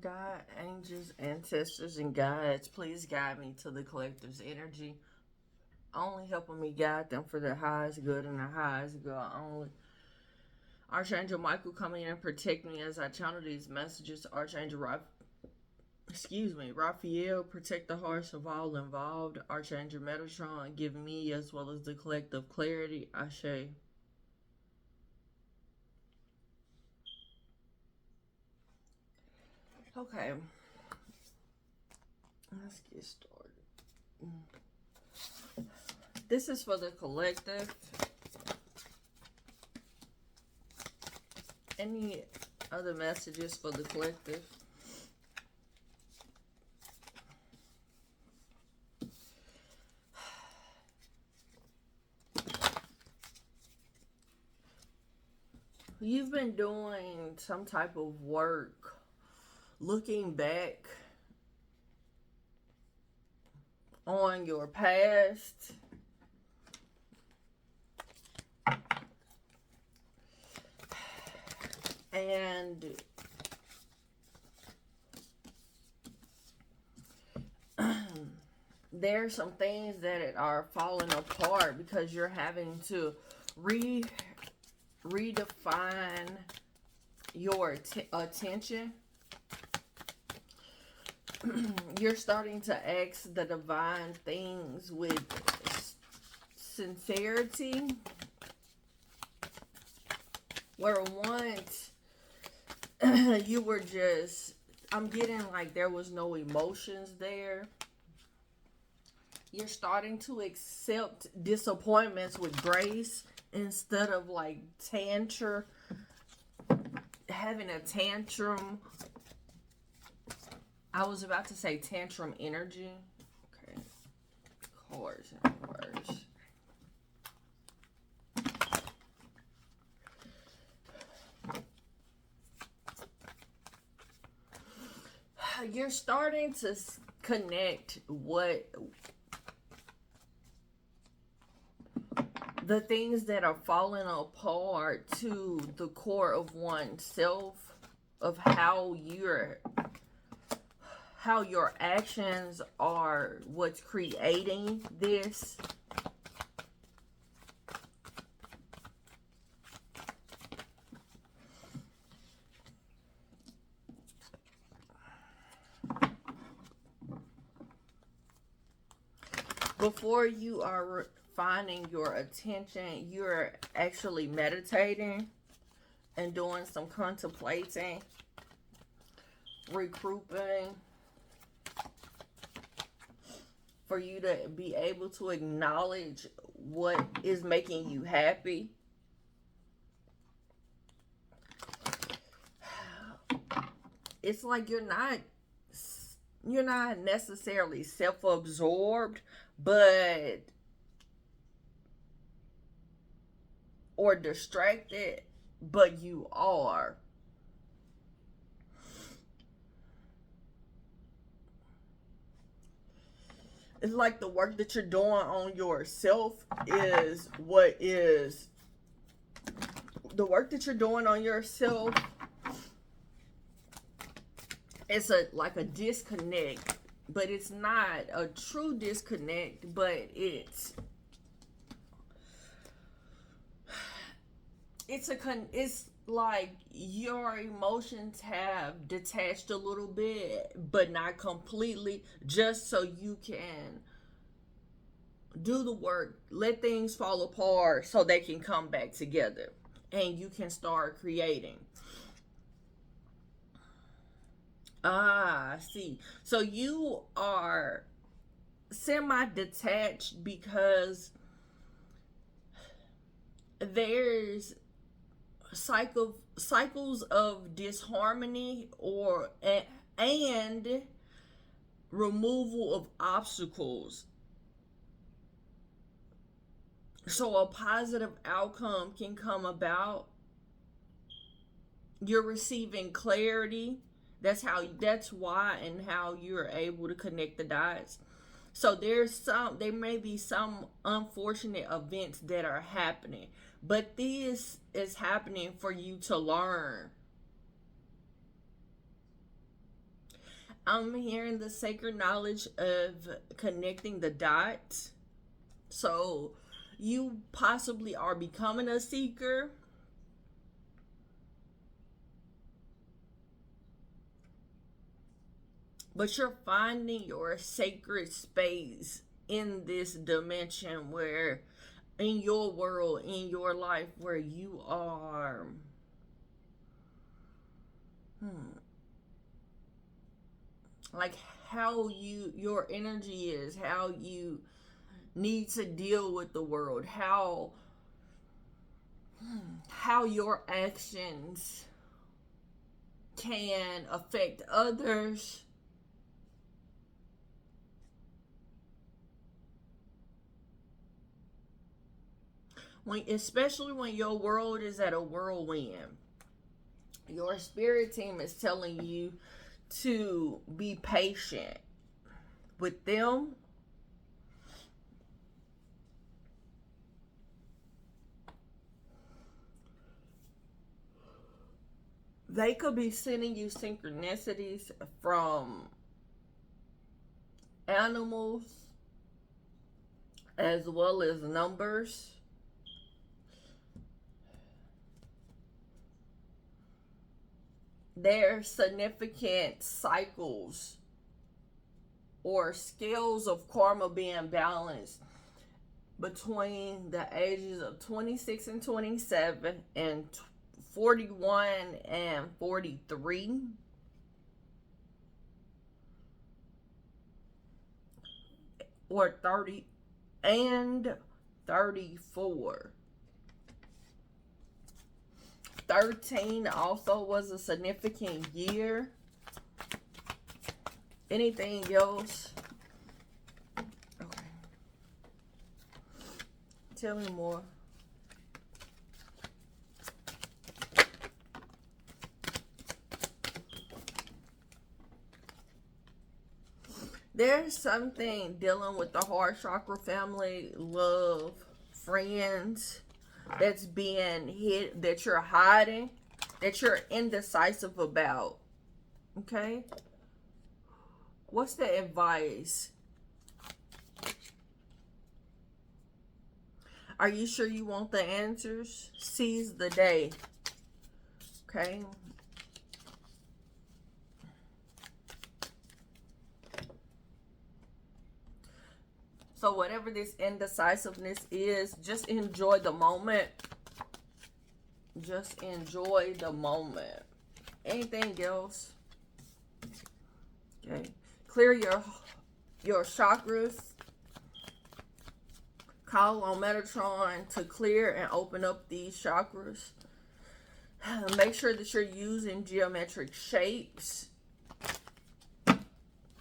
God, angels, ancestors, and guides, please guide me to the collective's energy. Only helping me guide them for their highest good and their highest good only. Archangel Michael, come in and protect me as I channel these messages. Raphael, protect the hearts of all involved. Archangel Metatron, give me as well as the collective clarity. Ashe. Okay, let's get started. This is for the collective. Any other messages for the collective? You've been doing some type of work, looking back on your past, and there's some things that are falling apart because you're having to redefine your attention. You're starting to ask the divine things with sincerity, where once you were just, I'm getting like there was no emotions there. You're starting to accept disappointments with grace instead of like having a tantrum. I was about to say tantrum energy. Okay. Cards and words. You're starting to connect what the things that are falling apart to the core of oneself, of how your actions are what's creating this. Before you are finding your attention, you're actually meditating and doing some contemplating, regrouping, for you to be able to acknowledge what is making you happy. It's like you're not necessarily self-absorbed, but or distracted, but you are. It's like the work that you're doing on yourself is what is the work that you're doing on yourself. It's like a disconnect, but it's not a true disconnect, but it's like your emotions have detached a little bit, but not completely, just so you can do the work, let things fall apart so they can come back together and you can start creating. See. So you are semi detached because there's cycles of disharmony and removal of obstacles, so a positive outcome can come about. You're receiving clarity. That's why and how you're able to connect the dots. So there may be some unfortunate events that are happening, but this is happening for you to learn. I'm hearing the sacred knowledge of connecting the dots. So you possibly are becoming a seeker, but you're finding your sacred space in this dimension where, in your world, in your life, where you are like how your energy is, how you need to deal with the world, how your actions can affect others. Especially when your world is at a whirlwind, your spirit team is telling you to be patient with them. They could be sending you synchronicities from animals as well as numbers. There's significant cycles or scales of karma being balanced between the ages of 26 and 27 and 41 and 43, or 30 and 34. 13 also was a significant year. Anything else? Okay. Tell me more. There's something dealing with the heart chakra, family, love, friends, that's being hid, that you're hiding, that you're indecisive about. Okay? What's the advice? Are you sure you want the answers? Seize the day. Okay? So whatever this indecisiveness is, just enjoy the moment. Just enjoy the moment. Anything else? Okay. Clear your chakras. Call on Metatron to clear and open up these chakras. Make sure that you're using geometric shapes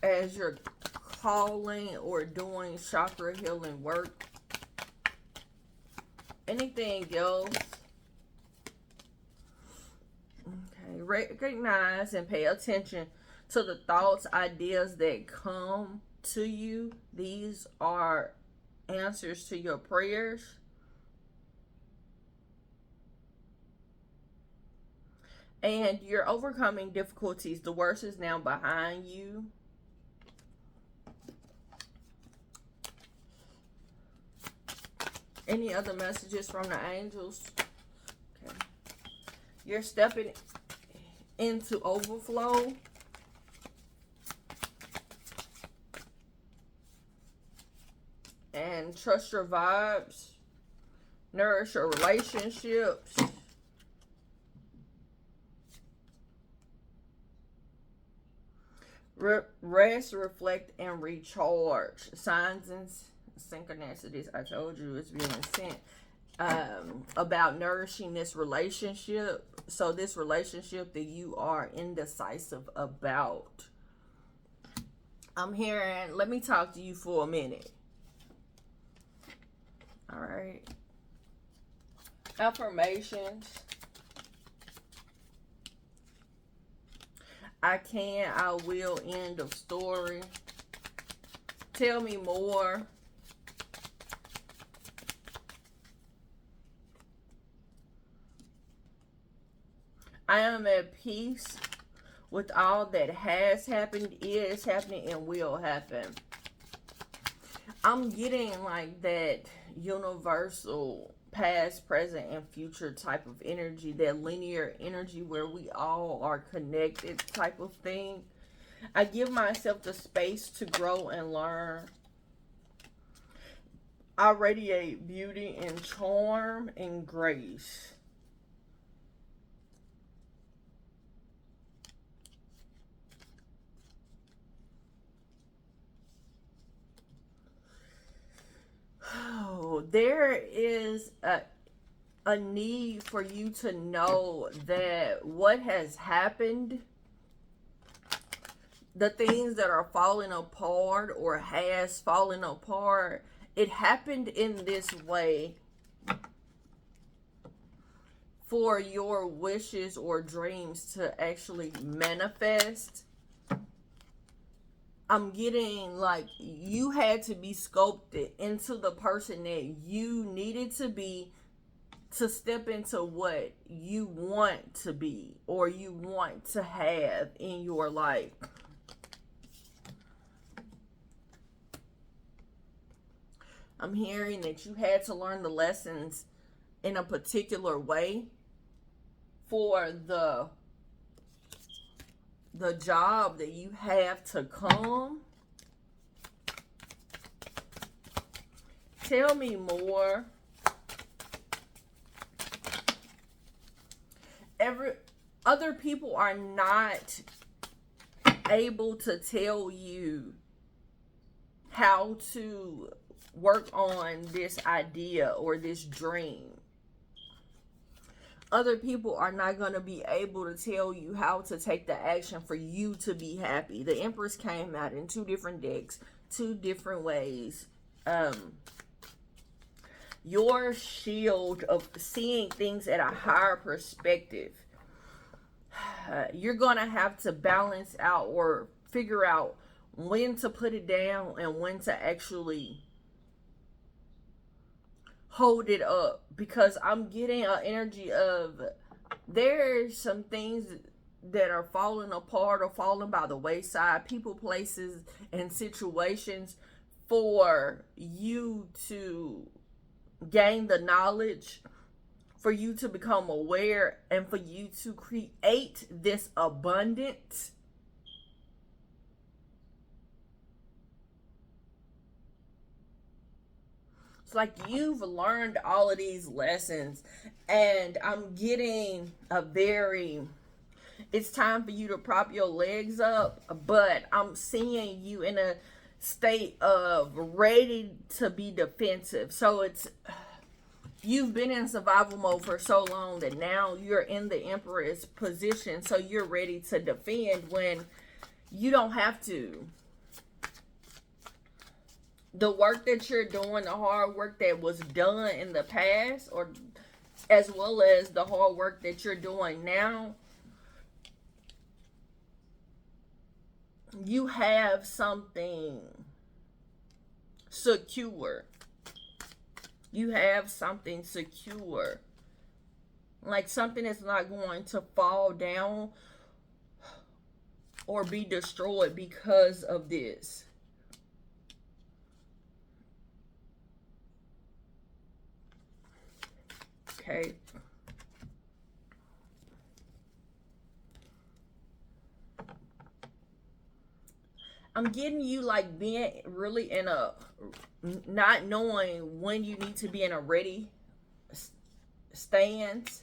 as you're calling or doing chakra healing work. Anything else? Okay, recognize and pay attention to the thoughts, ideas that come to you. These are answers to your prayers. And you're overcoming difficulties. The worst is now behind you. Any other messages from the angels? Okay. You're stepping into overflow. And trust your vibes. Nourish your relationships. Rest, reflect, and recharge. Signs and synchronicities. I told you it's being sent about nourishing this relationship. So this relationship that you are indecisive about. I'm hearing, let me talk to you for a minute. All right. Affirmations. I can, I will, end of story. Tell me more. I am at peace with all that has happened, is happening, and will happen. I'm getting like that universal past, present, and future type of energy, that linear energy where we all are connected type of thing. I give myself the space to grow and learn. I radiate beauty and charm and grace. Oh, there is a need for you to know that what has happened, the things that are falling apart or has fallen apart, it happened in this way for your wishes or dreams to actually manifest. I'm getting like you had to be sculpted into the person that you needed to be to step into what you want to be or you want to have in your life. I'm hearing that you had to learn the lessons in a particular way for the job that you have to come. Tell me more. Other people are not able to tell you how to work on this idea or this dream. Other people are not going to be able to tell you how to take the action for you to be happy. The Empress came out in two different decks, two different ways. Your shield of seeing things at a higher perspective. You're going to have to balance out or figure out when to put it down and when to actually hold it up, because I'm getting an energy of there's some things that are falling apart or falling by the wayside, people, places, and situations for you to gain the knowledge, for you to become aware, and for you to create this abundance. It's like you've learned all of these lessons, and I'm getting it's time for you to prop your legs up, but I'm seeing you in a state of ready to be defensive. So you've been in survival mode for so long that now you're in the Empress position, so you're ready to defend when you don't have to. The work that you're doing, the hard work that was done in the past, or as well as the hard work that you're doing now, you have something secure. You have something secure. Like something that's not going to fall down or be destroyed because of this. Okay. I'm getting you like being really in a, not knowing when you need to be in a ready stance.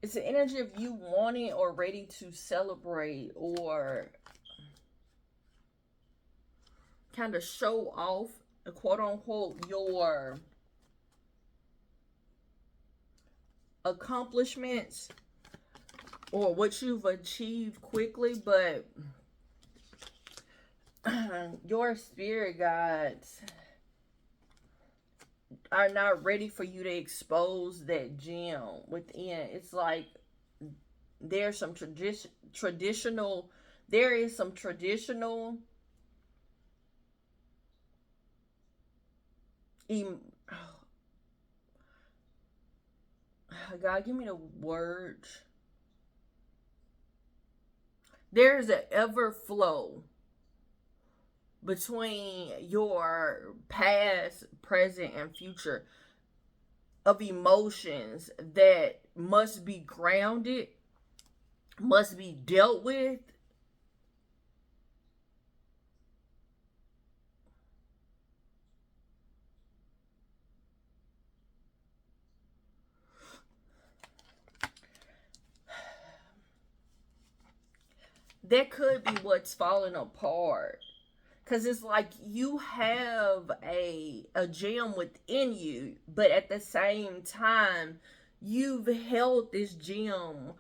It's the energy of you wanting or ready to celebrate or kind of show off, quote unquote, your accomplishments or what you've achieved quickly, but your spirit guides are not ready for you to expose that gem within. It's like there's some traditional, there is some traditional em- God, give me the words. There's an ever flow between your past, present, and future of emotions that must be grounded, must be dealt with. That could be what's falling apart. Cause it's like you have a gem within you, but at the same time, you've held this gem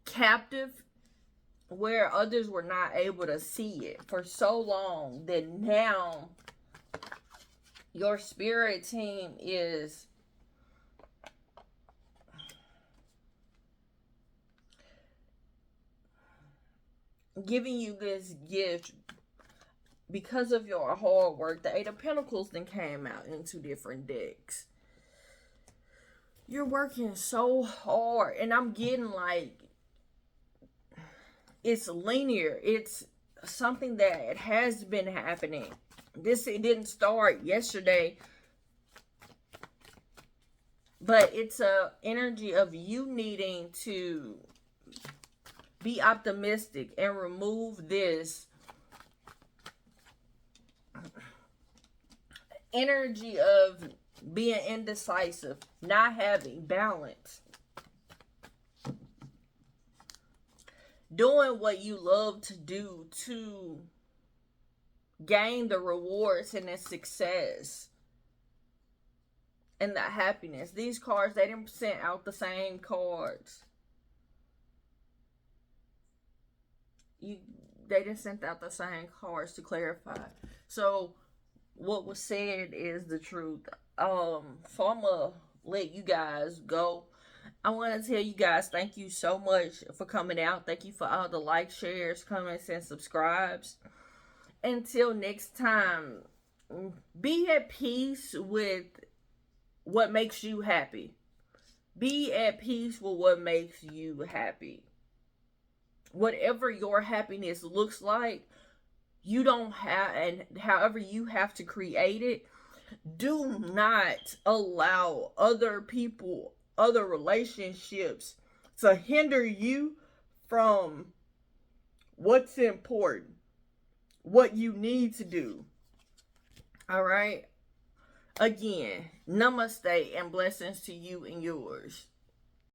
captive where others were not able to see it for so long that now your spirit team is giving you this gift because of your hard work. The Eight of Pentacles then came out in two different decks. You're working so hard, and I'm getting like it's linear. It's something that has been happening. It didn't start yesterday, but it's a energy of you needing to be optimistic and remove this energy of being indecisive, not having balance, doing what you love to do to gain the rewards and the success and the happiness. These cards, they didn't send out the same cards. They didn't send out the same cards to clarify. So what was said is the truth. So I'm gonna let you guys go. I want to tell you guys thank you so much for coming out. Thank you for all the likes, shares, comments, and subscribes. Until next time, be at peace with what makes you happy. Be at peace with what makes you happy. Whatever your happiness looks like, you don't have, and however you have to create it, do not allow other people, other relationships to hinder you from what's important, what you need to do. All right? Again, namaste and blessings to you and yours.